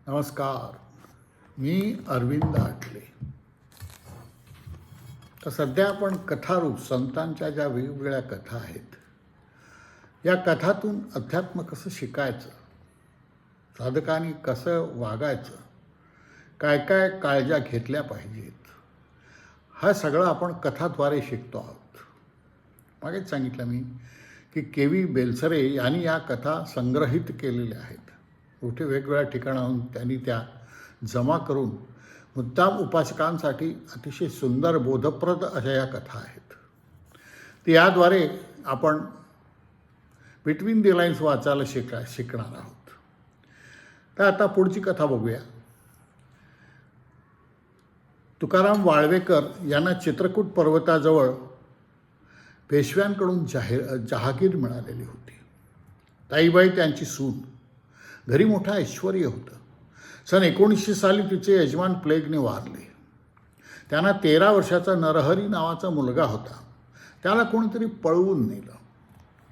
नमस्कार. मी अरविंद आटले. तर सध्या आपण कथारूप संतांच्या ज्या वेगवेगळ्या कथा आहेत, या कथातून अध्यात्म कसं शिकायचं, साधकांनी कसं वागायचं, काय काय काळज्या घेतल्या पाहिजेत, हा सगळं आपण कथाद्वारे शिकतो आहोत. मागेच सांगितलं मी की के.व्ही. बेलसरे यांनी या कथा संग्रहित केलेल्या आहेत. कुठे वेगवेगळ्या ठिकाणाहून त्यांनी त्या जमा करून मुद्दाम उपासकांसाठी अतिशय सुंदर बोधप्रद अशा या कथा आहेत. तर याद्वारे आपण बिटवीन दी लाईन्स वाचायला शिकणार आहोत. तर आता पुढची कथा बघूया. तुकाराम वाळवेकर यांना चित्रकूट पर्वताजवळ पेशव्यांकडून जहागीर मिळालेली होती. ताईबाई त्यांची सून. घरी मोठं ऐश्वर होतं. सन 1900 साली तिचे यजमान प्लेगने वारले. त्यांना 13 वर्षाचा नरहरी नावाचा मुलगा होता. त्याला कोणीतरी पळवून नेलं.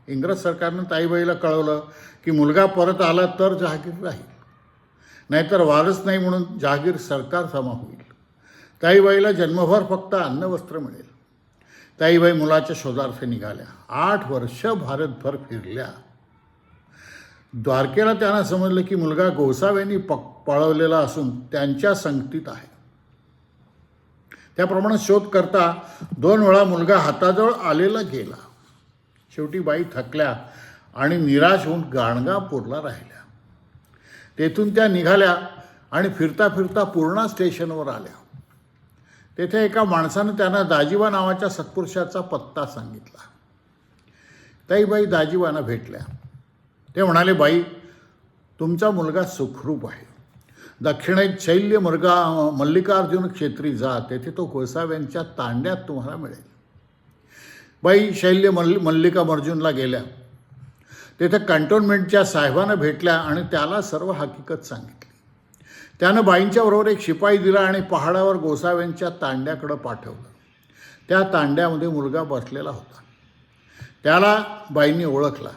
इंग्रज सरकारनं ताईबाईला कळवलं की मुलगा परत आला तर जहागीर राहील, नाहीतर वारस नाही म्हणून जहागीर सरकार समा होईल. ताईबाईला जन्मभर फक्त अन्नवस्त्र मिळेल. ताईबाई मुलाच्या शोधार्थ निघाल्या. 8 वर्ष भारतभर फिरल्या. द्वारकेला त्यांना समजलं की मुलगा गोसाव्यांनी पळवलेला असून त्यांच्या संगतीत आहे. त्याप्रमाणे शोध करता 2 वेळा मुलगा हाताजवळ आलेला गेला. शेवटी बाई थकल्या आणि निराश होऊन गाणगापूरला राहिल्या. तेथून त्या निघाल्या आणि फिरता फिरता पूर्णा स्टेशनवर आल्या. तेथे एका माणसानं त्यांना दाजीबा नावाच्या सत्पुरुषाचा पत्ता सांगितला. ताईबाई दाजीबांना भेटल्या. ते म्हणाले, बाई, तुमचा मुलगा सुखरूप आहे. दक्षिणेत शैल्य मल्लिकार्जुन क्षेत्री जा, तेथे तो गोसाव्यांच्या तांड्यात तुम्हाला मिळेल. बाई शैल्य मल्लिकार्जुनला गेल्या. तेथे कॅन्टोन्मेंटच्या साहेबांना भेटल्या आणि त्याला सर्व हकीकत सांगितली. त्यानं बाईंच्या बरोबर एक शिपाई दिला आणि पहाडावर गोसाव्यांच्या तांड्याकडं पाठवलं. त्या तांड्यामध्ये मुलगा बसलेला होता. त्याला बाईंनी ओळखला.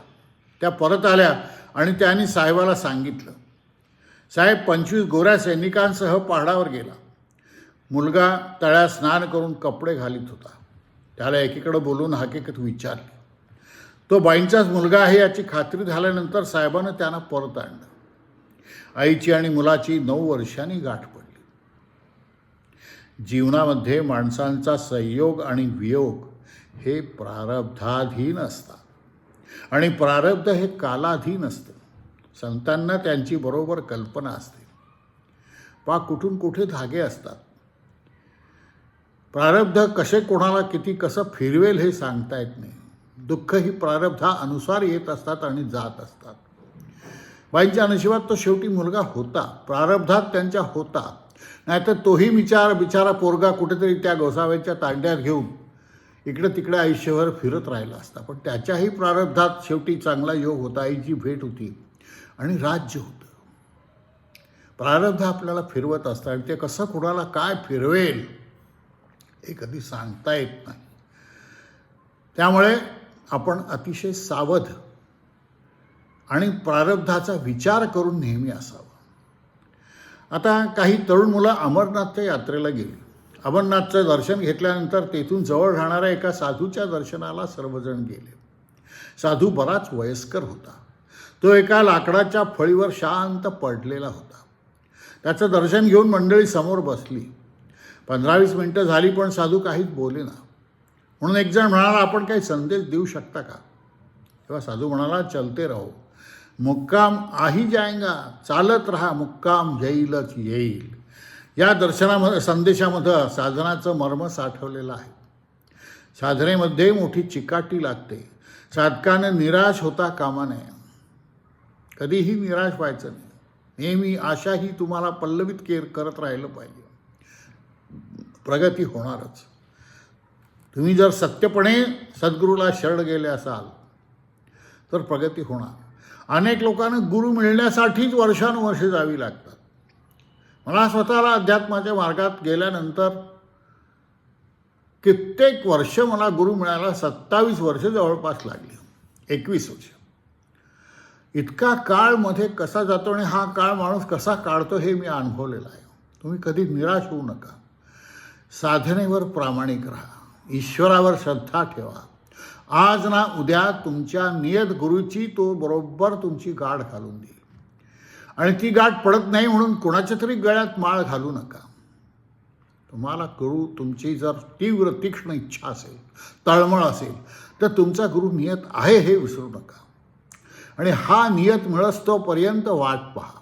त्या परत आल्या आणि त्यांनी साहेबाला सांगितलं. साहेब 25 गोऱ्या सैनिकांसह पहाडावर गेला. मुलगा तळ्यात स्नान करून कपडे घालीत होता. त्याला एकीकडे बोलून हकीकत विचारली. तो बाईंचाच मुलगा आहे याची खात्री झाल्यानंतर साहेबानं त्यांना परत आणलं. आईची आणि मुलाची 9 वर्षांनी गाठ पडली. जीवनामध्ये माणसांचा संयोग आणि वियोग हे प्रारब्धाधीन असतात आणि प्रारब्ध हे कालाधीन असतं. संतांना त्यांची बरोबर कल्पना असते. कुठून कुठे धागे असतात. प्रारब्ध कसे कोणाला किती कसं फिरवेल हे सांगता येत नाही. दुःख ही प्रारब्धानुसार येत असतात आणि जात असतात. बाईंच्या नशिबात तो शेवटी मुलगा होता. प्रारब्धात त्यांच्या होता. नाहीतर तोही बिचारा पोरगा कुठेतरी त्या गोसाव्यांच्या तांड्यात घेऊन इकडं तिकडे आयुष्यभर फिरत राहिला असता. पण त्याच्याही प्रारब्धात शेवटी चांगला योग होता. आईची भेट होती आणि राज्य होतं. प्रारब्ध आपल्याला फिरवत असतं आणि ते कसं कुणाला काय फिरवेल हे कधी सांगता येत नाही. त्यामुळे आपण अतिशय सावध आणि प्रारब्धाचा विचार करून नेहमी असावं. आता काही तरुण मुलं अमरनाथच्या यात्रेला गेली. अमरनाथचं दर्शन घेतल्यानंतर तेथून जवळ राहणाऱ्या एका साधूच्या दर्शनाला सर्वजण गेले. साधू बराच वयस्कर होता. तो एका लाकडाच्या फळीवर शांत पडलेला होता. त्याचं दर्शन घेऊन मंडळी समोर बसली. 15-20 मिनटं झाली पण साधू काहीच बोलेना. म्हणून एक जण म्हणाला, आपण काही संदेश देऊ शकता का? तेव्हा साधू म्हणाला, चलते राहो, मुक्काम आही जाएंगा. चालत राहा, मुक्काम येईलच येईल. या संदेशामध्ये साधनाचं मर्म साठवलेलं आहे. साधनेमध्ये मोठी चिकाटी लागते. साधकानं निराश होता कामा नये. कधीही निराश व्हायचं नाही. नेहमी आशा ही तुम्हाला पल्लवित करत राहिलं पाहिजे. प्रगती होणारच. तुम्ही जर सत्यपणे सद्गुरूला शरण गेले असाल तर प्रगती होणार. अनेक लोकांना गुरु मिळण्यासाठीच वर्षानुवर्षे जावी लागतात. मला स्वतःला अध्यात्माच्या मार्गात गेल्यानंतर कित्येक वर्ष मला गुरु मिळायला 27 वर्ष जवळपास लागली. 21 वर्ष. इतका काळ मध्ये कसा जातो आणि हा काळ माणूस कसा काढतो हे मी अनुभवलेलं आहे. तुम्ही कधी निराश होऊ नका. साधनेवर प्रामाणिक राहा. ईश्वरावर श्रद्धा ठेवा. आज ना उद्या तुमच्या नियत गुरुची तो बरोबर तुमची गाठ घालून देईल. आणि ती गाठ पडत नाही म्हणून कोणाच्या तरी गळ्यात माळ घालू नका. तुम्हाला गुरु तुमची जर तीव्र तीक्ष्ण इच्छा असेल, तळमळ असेल, तर तुमचा गुरु नियत आहे हे विसरू नका. आणि हा नियत मिळस्तोपर्यंत वाट पहा.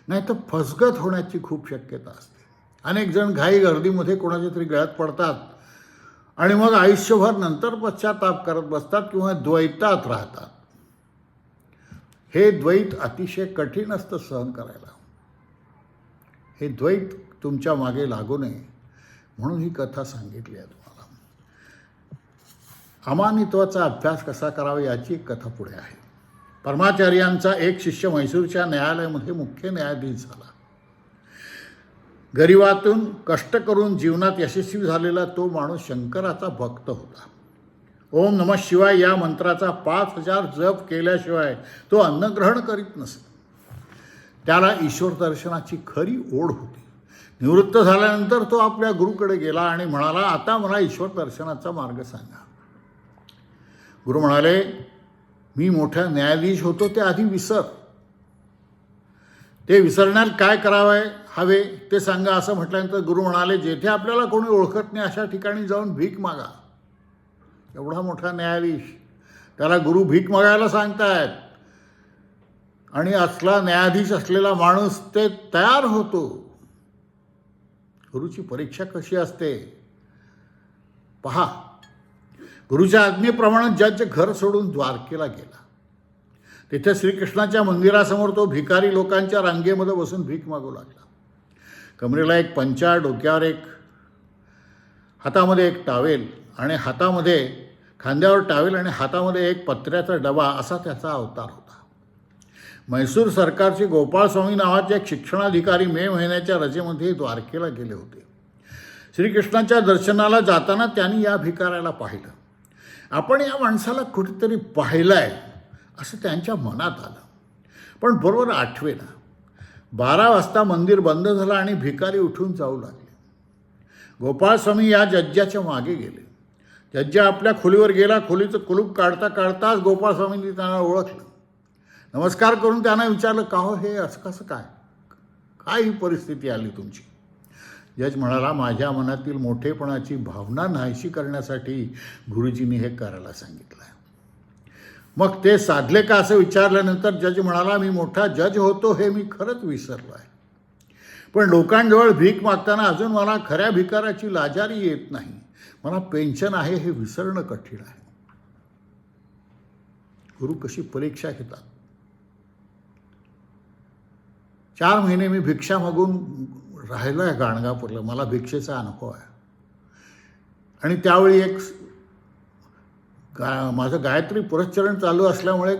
नाही तर फसगत होण्याची खूप शक्यता असते. अनेक जण घाई गर्दीमध्ये कोणाच्या तरी गळ्यात पडतात आणि मग आयुष्यभर नंतर पश्चाताप करत बसतात किंवा द्वैतात राहतात. हे द्वैत अतिशय कठीण असतं सहन करायला. हे द्वैत तुमच्या मागे लागू नये म्हणून ही कथा सांगितली आहे तुम्हाला. अमानित्वाचा अभ्यास कसा करावा याची एक कथा पुढे आहे. परमाचार्यांचा एक शिष्य म्हैसूरच्या न्यायालयामध्ये मुख्य न्यायाधीश झाला. गरिबातून कष्ट करून जीवनात यशस्वी झालेला तो माणूस शंकराचा भक्त होता. ओम नमः शिवाय या मंत्राचा 5000 जप केल्याशिवाय तो अन्नग्रहण करीत नसे. त्याला ईश्वर दर्शनाची खरी ओढ होती. निवृत्त झाल्यानंतर तो आपल्या गुरुकडे गेला आणि म्हणाला, आता मला ईश्वर दर्शनाचा मार्ग सांगा. गुरु म्हणाले, मी मोठा न्यायाधीश होतो ते आधी विसर. ते विसरण्याला काय करावे हवे ते सांगा. असं म्हटल्यानंतर गुरु म्हणाले, जेथे आपल्याला कोणी ओळखत नाही अशा ठिकाणी जाऊन भीक मागा. एवढा मोठा न्यायाधीश, त्याला गुरु भीक मागायला सांगतायत. आणि असला न्यायाधीश असलेला माणूस ते तयार होतो. गुरुची परीक्षा कशी असते पहा. गुरुच्या आज्ञेप्रमाणे जज घर सोडून द्वारकेला गेला. तिथे श्रीकृष्णाच्या मंदिरासमोर तो भिकारी लोकांच्या रांगेमध्ये बसून भीक मागू लागला. कमरेला एक पंचा, डोक्यावर एक, हातामध्ये एक टावेल आणि खांद्यावर टावेल आणि हातामध्ये एक पत्र्याचा डबा असा त्याचा अवतार होता. म्हैसूर सरकारचे गोपाळस्वामी नावाचे एक शिक्षणाधिकारी मे महिन्याच्या रजेमध्ये द्वारकेला गेले होते. श्रीकृष्णाच्या दर्शनाला जाताना त्यांनी या भिकाऱ्याला पाहिलं. आपण या माणसाला कुठेतरी पाहिलं आहे असं त्यांच्या मनात आलं. पण बरोबर आठवेना. 12 वाजता मंदिर बंद झालं आणि भिकारी उठून जाऊ लागले. गोपाळस्वामी या जज्जाच्या मागे गेले. जज्जा आपल्या खोलीवर गेला. खोलीचं कुलूप काढता काढताच गोपाळस्वामींनी त्यांना ओळखलं. नमस्कार करून त्यांना विचारलं, का हो हे असं कसं काय, काय ही परिस्थिती आली तुमची. जज म्हणाला, माझ्या मनातील मोठेपणाची भावना नाहीशी करण्यासाठी गुरुजींनी हे करायला सांगितलं आहे. मग ते साधले का असं विचारल्यानंतर जज म्हणाला, मी मोठा जज होतो हे मी खरंच विसरलो आहे. पण लोकांजवळ भीक मागताना अजून मला खऱ्या भिकाराची लाजारी येत नाही. मला पेन्शन आहे हे विसरणं कठीण आहे. गुरु कशी परीक्षा घेतात. 4 महिने मी भिक्षा मागून राहिलो आहे गाणगापूरला. मला भिक्षेचा अनुभव आहे. आणि त्यावेळी माझं गायत्री पुरस्चरण चालू असल्यामुळे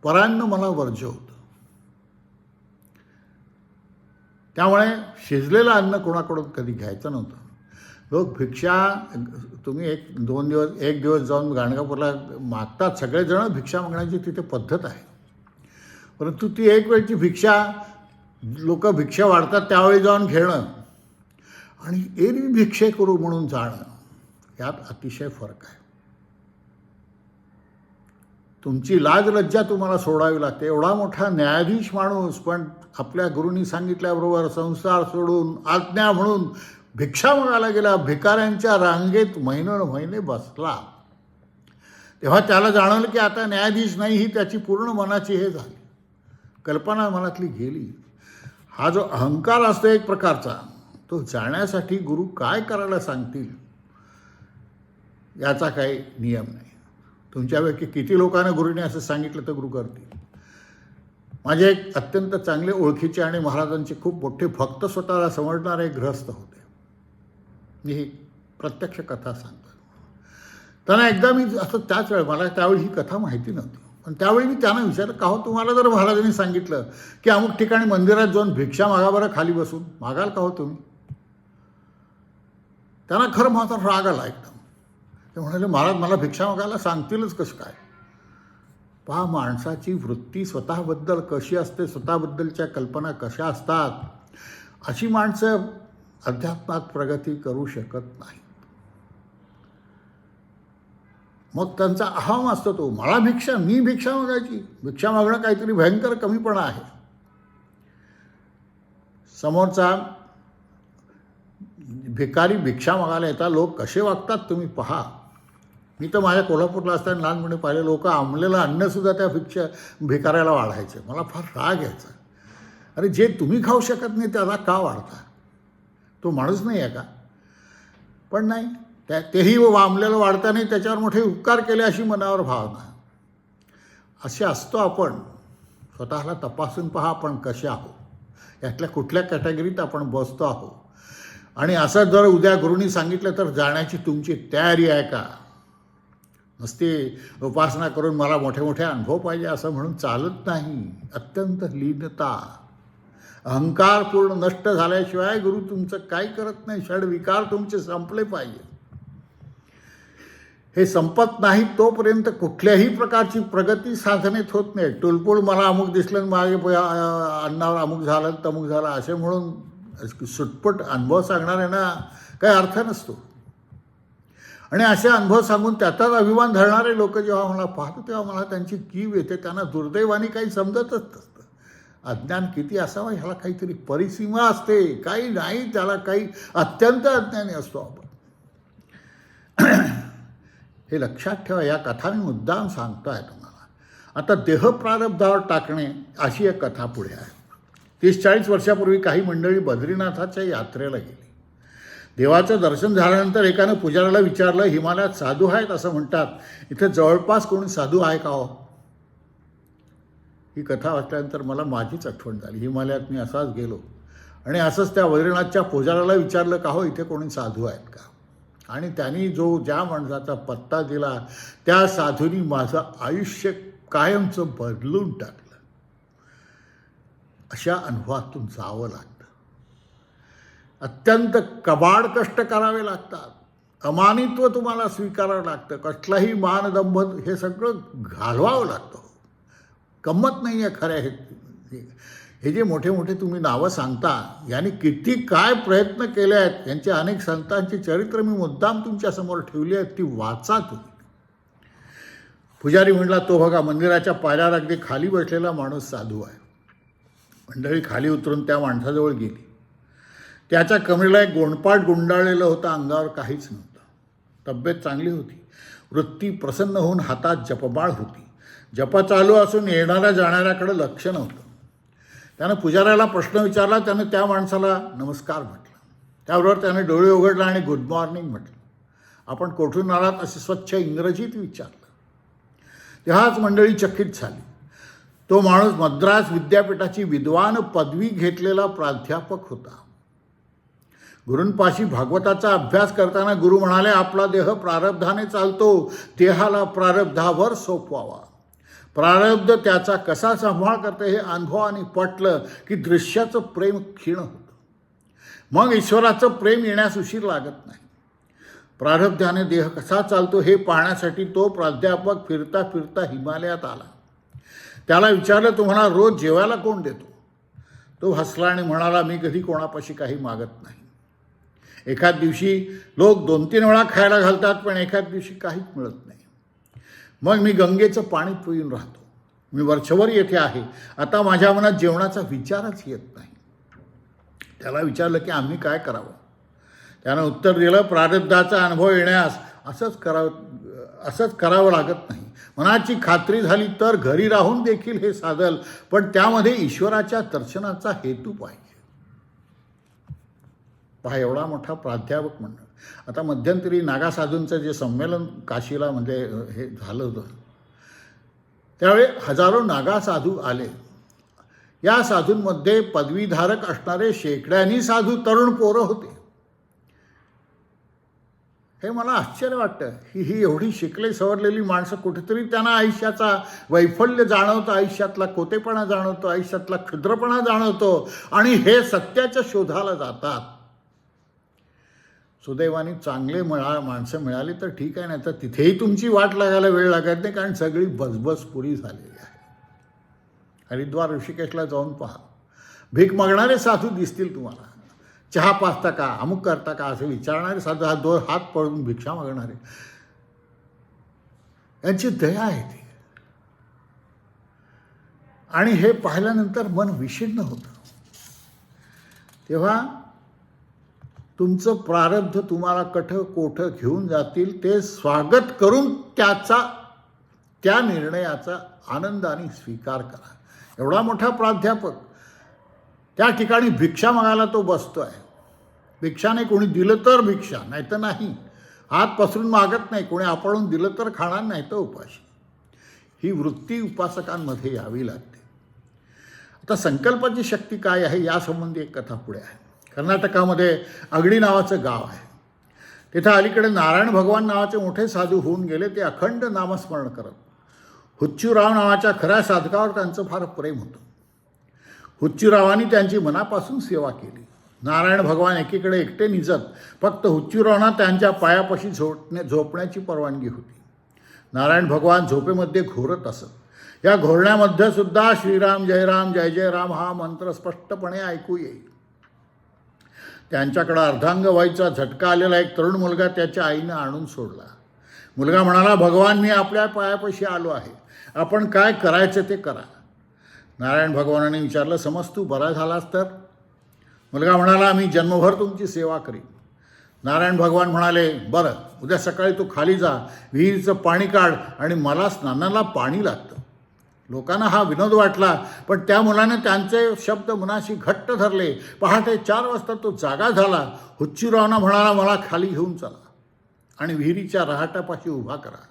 परान्न मला वर्ज्य होतं. त्यामुळे शिजलेलं अन्न कोणाकडून कधी घ्यायचं नव्हतं. लोक भिक्षा, तुम्ही एक दिवस जाऊन गाणगापूरला मागतात. सगळेजण भिक्षा मागण्याची तिथे पद्धत आहे. परंतु ती एक वेळची भिक्षा, लोक भिक्षा वाढतात त्यावेळी जाऊन घेणं आणि एरवी भिक्षे करू म्हणून जाणं, यात अतिशय फरक आहे. तुमची लाज लज्जा तुम्हाला सोडावी लागते. एवढा मोठा न्यायाधीश माणूस पण आपल्या गुरूंनी सांगितल्याबरोबर संसार सोडून आज्ञा म्हणून भिक्षा मागायला गेला. भिकाऱ्यांच्या रांगेत महिने बसला. तेव्हा त्याला जाणवलं की आता न्यायाधीश नाही, ही त्याची पूर्ण मनाची हे झाली, कल्पना मनातली गेली. हा जो अहंकार असतो एक प्रकारचा, तो जाण्यासाठी गुरु काय करायला सांगतील याचा काही नियम नाही. तुमच्यापैकी किती लोकांना गुरुने असं सांगितलं तर गुरु करतील. माझे एक अत्यंत चांगले ओळखीचे आणि महाराजांचे खूप मोठे भक्त स्वतःला समजणारे गृहस्थ होते. मी ही प्रत्यक्ष कथा सांगतो. त्यांना एकदा मी असं त्याच वेळी, मला त्यावेळी ही कथा माहिती नव्हती, पण त्यावेळी मी त्यांना विचारलं, का हो तुम्हाला जर महाराजांनी सांगितलं की अमुक ठिकाणी मंदिरात जाऊन भिक्षा मागा बरं खाली बसून, मागाल का हो तुम्ही. त्यांना खरं माझा राग आला एकदम. ते म्हणाले, महाराज मला भिक्षा मागायला सांगतीलच कसं काय. पहा, माणसाची वृत्ती स्वतःबद्दल कशी असते, स्वतःबद्दलच्या कल्पना कशा असतात, अशी माणसं अध्यात्मात प्रगती करू शकत नाही. मग त्यांचा अहम असतो तो, मी भिक्षा मागायची. भिक्षा मागणं काहीतरी भयंकर कमीपणा आहे. समोरचा भिकारी भिक्षा मागायला येतात, लोक कसे वागतात तुम्ही पहा. मी तर माझ्या कोल्हापूरला असताना लहानपणी पाहिले, लोक आंबलेलं अन्नसुद्धा त्या भिकाऱ्याला वाढायचे. मला फार राग यायचा. अरे, जे तुम्ही खाऊ शकत नाही त्याला का वाढता? तो माणूस नाही आहे का? पण नाही, तेही आंबलेलं वाढता नाही, त्याच्यावर मोठे उपकार केले अशी मनावर भावना. असे असतो आपण. स्वतःला तपासून पहा आपण कसे आहोत, यातल्या कुठल्या कॅटेगरीत आपण बसतो आहोत. आणि असं जर उद्या गुरुनी सांगितलं तर जाण्याची तुमची तयारी आहे का? नुसती उपासना करून मला मोठे मोठे अनुभव पाहिजे असं म्हणून चालत नाही. अत्यंत लीनता, अहंकार पूर्ण नष्ट झाल्याशिवाय गुरु तुमचं काही करत नाही. षडविकार तुमचे संपले पाहिजे. हे संपत नाही तोपर्यंत कुठल्याही प्रकारची प्रगती साधनेत होत नाही. टुलपुल मला अमुक दिसलं, मागे अन्नावर अमुक झालं, तमुक झालं असे म्हणून सुटपट अनुभव सांगणाऱ्यांना काही अर्थ नसतो. आणि असे अनुभव सांगून त्याचाच अभिमान धरणारे लोक जेव्हा मला पाहतो तेव्हा मला त्यांची कीव येते. त्यांना दुर्दैवाने काही समजतच नसतं. अज्ञान किती असावं ह्याला काहीतरी परिसीमा असते. काही नाही, त्याला काही अत्यंत अज्ञानी असतो आपण. हे लक्षात ठेवा. या कथा मी मुद्दाम सांगतो आहे तुम्हाला. आता देह प्रारब्धावर टाकणे अशी एक कथा पुढे आहे. 30-40 वर्षापूर्वी काही मंडळी बद्रीनाथाच्या यात्रेला गेली. देवाचं दर्शन झाल्यानंतर एकानं पुजाऱ्याला विचारलं, हिमालयात साधू आहेत असं म्हणतात, इथे जवळपास कोणी साधू आहे का हो? ही कथा वाचल्यानंतर मला माझीच आठवण झाली. हिमालयात मी असाच गेलो आणि असंच त्या बद्रीनाथच्या पुजाऱ्याला विचारलं, का हो इथे कोणी साधू आहेत का? आणि त्यांनी ज्या माणसाचा पत्ता दिला त्या साधूंनी माझं आयुष्य कायमचं बदलून टाकलं. अशा अनुभवातून जावं लागतं. अत्यंत कबाड कष्ट करावे लागतात. अमानित्व तुम्हाला स्वीकारावं लागतं. कसलाही मानदंभ हे सगळं घालवावं लागतं. गंमत नाही आहे खऱ्या. हे जे मोठे मोठे तुम्ही नावं सांगता, यांनी किती काय प्रयत्न केले आहेत. यांचे अनेक संतांची चरित्र मी मुद्दाम तुमच्यासमोर ठेवली आहेत, ती वाचा तुम्ही. पुजारी म्हणला, तो बघा मंदिराच्या पायऱ्यावर अगदी खाली बसलेला माणूस साधू आहे. मंडळी खाली उतरून त्या माणसाजवळ गेली. त्याच्या कमरेला एक गोंडपाट गुंडाळलेलं होतं, अंगावर काहीच नव्हतं. तब्येत चांगली होती. वृत्ती प्रसन्न होऊन हातात जपमाळ होती. जप चालू असून येणाऱ्या जाणाऱ्याकडे लक्ष नव्हतं. त्यानं पुजाऱ्याला प्रश्न विचारला. त्यानं त्या माणसाला नमस्कार म्हटलं. त्याबरोबर त्याने डोळे उघडला आणि गुड मॉर्निंग म्हटलं. आपण कोठून आलात असे स्वच्छ इंग्रजीत विचारलं. तेव्हाच मंडळी चकित झाली. तो माणूस मद्रास विद्यापीठाची विद्वान पदवी घेतलेला प्राध्यापक होता. गुरूंपाशी भागवताचा अभ्यास करताना गुरु म्हणाले, आपला देह प्रारब्धाने चालतो, देहाला प्रारब्धावर सोपवावा. प्रारब्ध त्याचा कसा सांभाळ करते हे अनुभवाने पटलं की दृश्याचं प्रेम क्षीण होतं. मग ईश्वराचं प्रेम येण्यास उशीर लागत नाही. प्रारब्धाने देह कसा चालतो हे पाहण्यासाठी तो प्राध्यापक फिरता फिरता हिमालयात आला. त्याला विचारलं, तुम्हाला रोज जेवायला कोण देतो? तो हसला आणि म्हणाला, मी कधी कोणापाशी काही मागत नाही. एखाद दिवशी लोक 2-3 वेळा खायला घालतात, पण एखाद दिवशी काहीच मिळत नाही. मग मी गंगेचं पाणी पिऊन राहतो. मी वर्षभर येथे आहे. आता माझ्या मनात जेवणाचा विचारच येत नाही. त्याला विचारलं की आम्ही काय करावं? त्यानं उत्तर दिलं, प्रारब्धाचा अनुभव येण्यास असंच करावं लागत नाही. मनाची खात्री झाली तर घरी राहून देखील हे साधल, पण त्यामध्ये ईश्वराच्या दर्शनाचा हेतू पाहिजे. पहा, एवढा मोठा प्राध्यापक म्हणणं. आता मध्यंतरी नागा साधूंचं जे संमेलन काशीला म्हणजे हे झालं होतं, त्यावेळी हजारो नागा साधू आले. या साधूंमध्ये पदवीधारक असणारे शेकड्यांनी साधू तरुण पोरं होते. हे मला आश्चर्य वाटतं की ही एवढी शिकले सवरलेली माणसं कुठेतरी त्यांना आयुष्याचा वैफल्य जाणवतं, आयुष्यातला कोतेपणा जाणवतो, आयुष्यातला क्षुद्रपणा जाणवतो आणि हे सत्याच्या शोधाला जातात. सुदैवाने चांगले माणसं मिळाली तर ठीक आहे, नाही तर तिथेही तुमची वाट लागायला वेळ लागत नाही, कारण सगळी बसबस पुरी झालेली आहे. हरिद्वार ऋषिकेशला जाऊन पहा, भीक मागणारे साधू दिसतील तुम्हाला. चहा पाजता का, अमुक करता का असं विचारणारे साधू, हात पळून भिक्षा मागणारे, यांची दया आहे ती. आणि हे पाहिल्यानंतर मन विषण्ण होतं. तेव्हा तुमचं प्रारब्ध तुम्हाला कोठं घेऊन जातील ते स्वागत करून त्या निर्णयाचा आनंदाने स्वीकार करा. एवढा मोठा प्राध्यापक त्या ठिकाणी भिक्षा मागायला तो बसतो आहे. भिक्षाने कोणी दिलं तर भिक्षा, नाही तर नाही. हात पसरून मागत नाही, कोणी आपळून दिलं तर खाणार, नाही तर उपाशी. ही वृत्ती उपासकांमध्ये यावी लागते. आता संकल्पाची शक्ती काय आहे यासंबंधी एक कथा पुढे आहे. कर्नाटकामध्ये अगडी नावाचं गाव आहे. तिथं अलीकडे नारायण भगवान नावाचे मोठे साधू होऊन गेले. ते अखंड नामस्मरण करत. हुच्चूराव नावाच्या खऱ्या साधकावर त्यांचं फार प्रेम होतं. हुच्चूरावांनी त्यांची मनापासून सेवा केली. नारायण भगवान एकीकडे एकटे निजत. फक्त हुच्चूरावांना त्यांच्या पायापाशी झोपण्याची परवानगी होती. नारायण भगवान झोपेमध्ये घोरत असत. या घोरण्यामध्ये सुद्धा श्रीराम जय राम जय जय राम हा मंत्र स्पष्टपणे ऐकू येईल. त्यांच्याकडं अर्धांग व्हायचा झटका आलेला एक तरुण मुलगा त्याच्या आईनं आणून सोडला. मुलगा म्हणाला, भगवान मी आपल्या पायापाशी आलो आहे, आपण काय करायचं ते करा. नारायण भगवानाने विचारलं, समज तू बरा झालास तर? मुलगा म्हणाला, मी जन्मभर तुमची सेवा करीन. नारायण भगवान म्हणाले, बरं, उद्या सकाळी तू खाली जा, विहिरीचं पाणी काढ आणि मला स्नानाला पाणी लागतं. लोकांना हा विनोद वाटला, पण त्या मुलाने त्यांचे शब्द मनाशी घट्ट धरले. पहाटे 4 वाजता तो जागा झाला. हुच्चूरावांना म्हणाला, मला खाली घेऊन चला आणि विहिरीच्या रहाटापाशी उभा करा.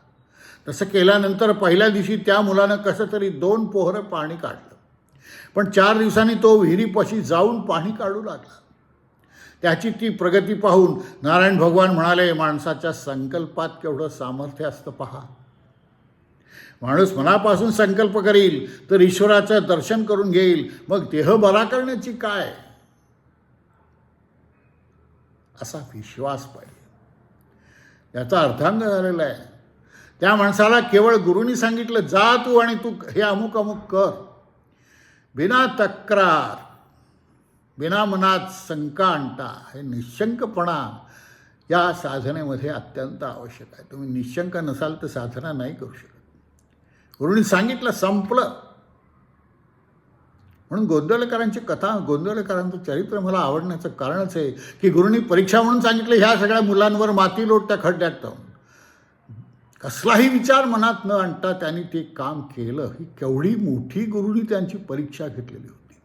तसं केल्यानंतर पहिल्या दिवशी त्या मुलानं कसं तरी 2 पोहरं पाणी काढलं. पण 4 दिवसांनी तो विहिरीपाशी जाऊन पाणी काढू लागला. त्याची ती प्रगती पाहून नारायण भगवान म्हणाले, माणसाच्या संकल्पात केवढं सामर्थ्य असतं पहा. माणूस मनापासून संकल्प करील तर ईश्वराचं दर्शन करून घेईल. मग देह बरा करण्याची काय, असा विश्वास पाहिजे. याचा अर्थांग झालेला आहे. त्या माणसाला केवळ गुरूंनी सांगितलं, जा तू आणि तू हे अमुक अमुक कर. बिना तक्रार, बिना मनात शंका आणता, हे निशंकपणा या साधनेमध्ये अत्यंत आवश्यक आहे. तुम्ही निशंक नसाल तर साधना नाही करू शकत. गुरूंनी सांगितलं, संपलं. म्हणून गोंदवलेकरांची कथा, गोंदवलेकरांचं चरित्र मला आवडण्याचं कारणच आहे की गुरूंनी परीक्षा म्हणून सांगितलं, ह्या सगळ्या मुलांवर माती लोट त्या खड्ड्यात टाकून. कसलाही विचार मनात न आणता त्यांनी ते काम केलं. ही केवढी मोठी गुरूंनी त्यांची परीक्षा घेतलेली होती.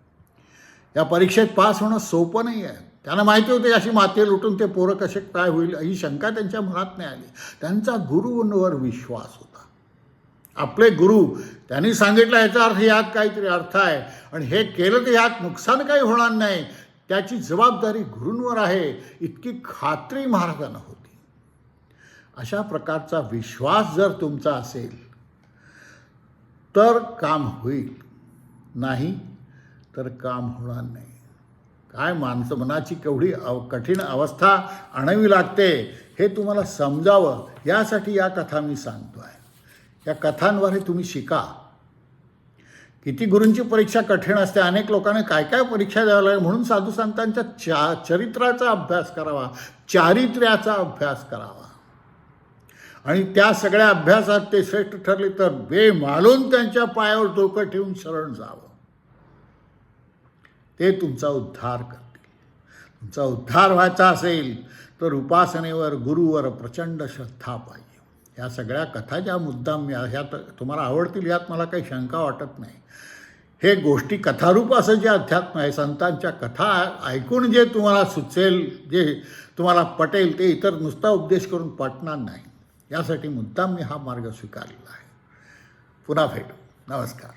या परीक्षेत पास होणं सोपं नाही आहे. त्यांना माहिती होते अशी माती लुटून ते पोरं कसे काय होईल ही शंका त्यांच्या मनात नाही आली. त्यांचा गुरूंवर विश्वास होता. आपले गुरु त्यांनी सांगितलं याचा अर्थ यात काहीतरी अर्थ आहे आणि हे केलं तर यात नुकसान काही होणार नाही, त्याची जबाबदारी गुरूंवर आहे, इतकी खात्री महाराजांना होती. अशा प्रकारचा विश्वास जर तुमचा असेल तर काम होईल, नाही तर काम होणार नाही. काय मनाची केवढी कठीण अवस्था आणावी लागते हे तुम्हाला समजावं यासाठी या कथा मी सांगतो आहे. या कथांद्वारे तुम्ही शिका. किती गुरूंची परीक्षा कठीण असते. अनेक लोकांना काय काय परीक्षा द्याव्या लागेल. म्हणून साधू संतांच्या चरित्राचा अभ्यास करावा, चारित्र्याचा अभ्यास करावा आणि त्या सगळ्या अभ्यासात ते श्रेष्ठ ठरले तर बेमालून त्यांच्या पायावर डोकं ठेवून शरण जावं. ते तुमचा उद्धार करतील. तुमचा उद्धार व्हायचा असेल तर उपासनेवर, गुरुवर प्रचंड श्रद्धा पाहिजे. या सगळ्या कथा ज्या मुद्दाम ह्यात तुम्हाला आवडतील यात मला काही शंका वाटत नाही. हे गोष्टी कथारूप असं जे अध्यात्म आहे, संतांच्या कथा ऐकून जे तुम्हाला सुचेल, जे तुम्हाला पटेल, ते इतर नुसता उपदेश करून पटणार नाही. यासाठी मुद्दाम मी हा मार्ग स्वीकारलेला आहे. पुन्हा भेटू. नमस्कार.